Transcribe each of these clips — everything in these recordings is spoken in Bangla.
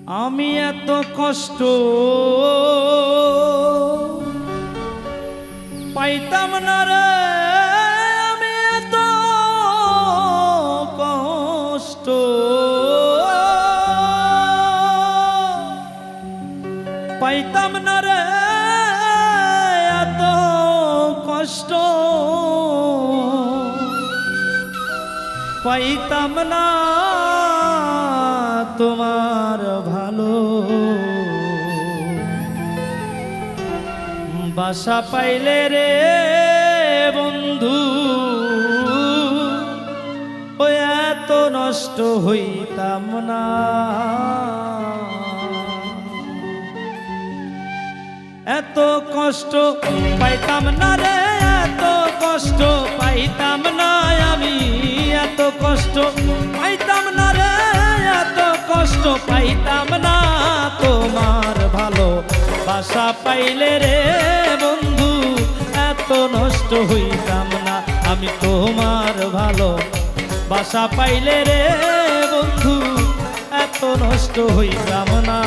আমি এত কষ্ট পাইতাম না রে, আমি এত কষ্ট পাইতাম না রে, এত কষ্ট পাইতাম না তোমার ভালো বাসা পাইলে রে বন্ধু, ও এত নষ্ট হইতাম না। এত কষ্ট পাইতাম না রে, এত কষ্ট পাইতাম না আমি, এত কষ্ট পাইতাম না রে, এত কষ্ট পাইতাম না তোমার ভালো বাসা পাইলে রে বন্ধু, এত নষ্ট হইতাম না আমি তোমার ভালো বাসা পাইলে রে বন্ধু, এত নষ্ট হইতাম না।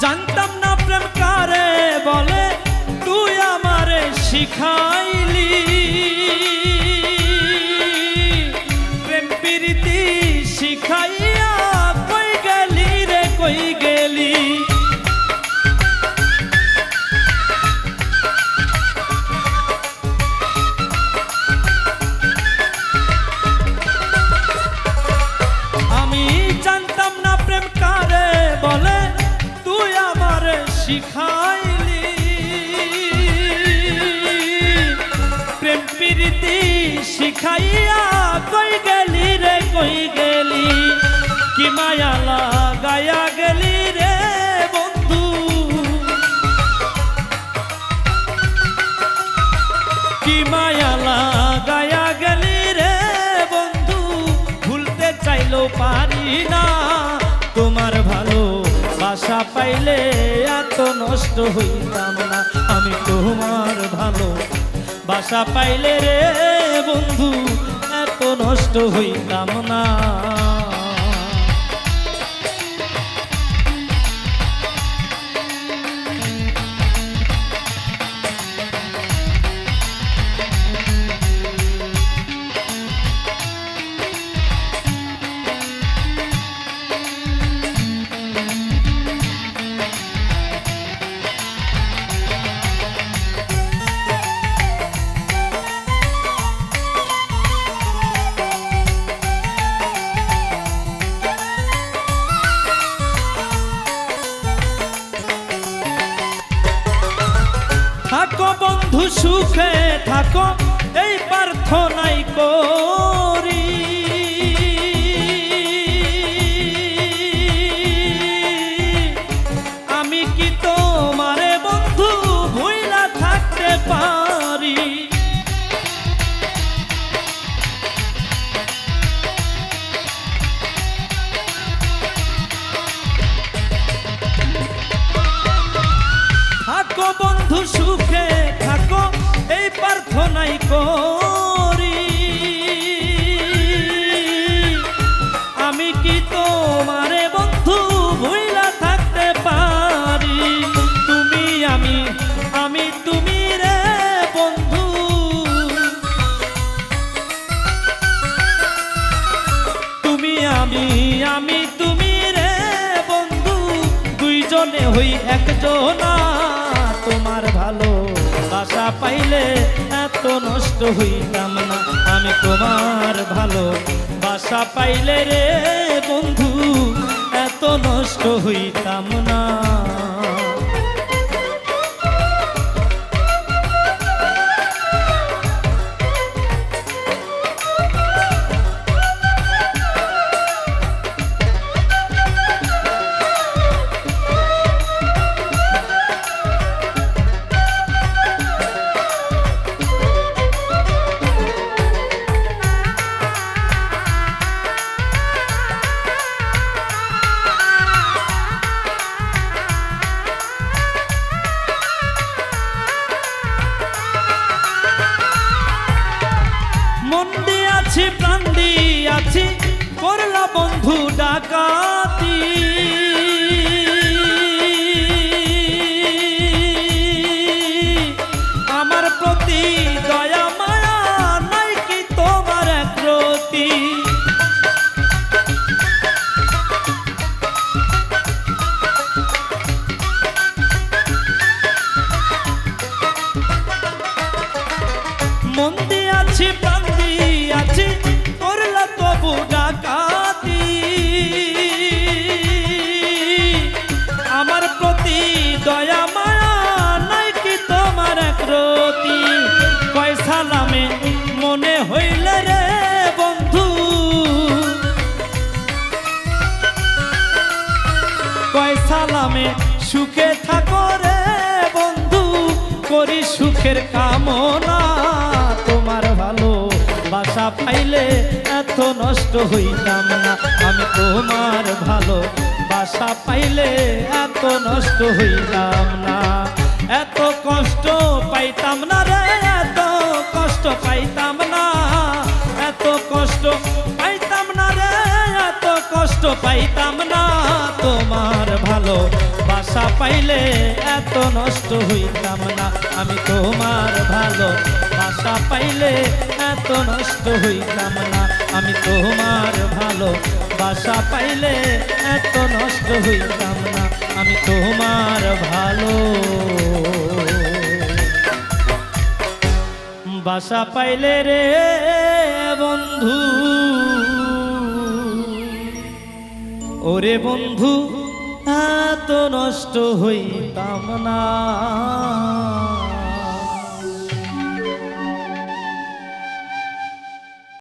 জানতাম না প্রেম কারে বলে, তুই আমারে শিখাইলি, প্রেম প্রীতি শিখাইয়া কই গেলি রে কই গেলি। আমি জানতাম না প্রেম কারে বলে, তুই আমারে শিখাইলি, প্রেম প্রীতি শিখাইয়া কই গেলি রে কই গেলি। কি মায়া লাগায়া গেলি রে বন্ধু, কি মায়া লাগায়া গেলি রে বন্ধু, ভুলতে চাইলেও পারি না তোমার ভালো বাসা পাইলে এত নষ্ট হইতাম না আমি তোমার ভালো বাসা পাইলে রে বন্ধু, এত নষ্ট হইতাম না। থাকো বন্ধু সুখে থাকো, এই প্রার্থনাই করি, আমি কি তোমারে বন্ধু ভুইলা থাকতে পারি। থাকো বন্ধু সুখে থাকো, এই প্রার্থনাই করি, আমি কি তোমারে বন্ধু ভুইলা থাকতে পারি। তুমি আমি, আমি তুমি রে বন্ধু, তুমি আমি, আমি তুমি রে বন্ধু, দুইজনে হই একজনা তোমার ভালো বাসা পাইলে এত নষ্ট হইতাম না আমি তোমার ভালো বাসা পাইলে রে বন্ধু, এত নষ্ট হইতাম না। বন্ধু ডাকাতি আমার প্রতি দয়া মায়া নাই কি তোমার একরতি মন দিয়াছি প্রাণ দিয়াছি করলা তবু ডাকাতি আমার প্রতি দয়া মায়া নাই কি তোমার একরতি কয় সালামে মনে হইলে রে বন্ধু কয় সালামে সুখে থাকো রে বন্ধু করি সুখের কামনা তোমার ভালো বাসা পাইলে এত নষ্ট হইতাম না আমি তোমার ভালো বাসা পাইলে এত নষ্ট হইতাম না এত কষ্ট পাইতাম না রে এত কষ্ট পাইতাম না এত কষ্ট পাইতাম না রে এত কষ্ট পাইতাম না তোমার ভালো বাসা পাইলে এত নষ্ট হইতাম না আমি তোমার ভালো বাসা পাইলে এত নষ্ট হইতাম না আমি তোমার ভালো বাসা পাইলে এত নষ্ট হইতাম না আমি তোমার ভালো বাসা পাইলে রে বন্ধু ওরে বন্ধু এত নষ্ট হইতাম না।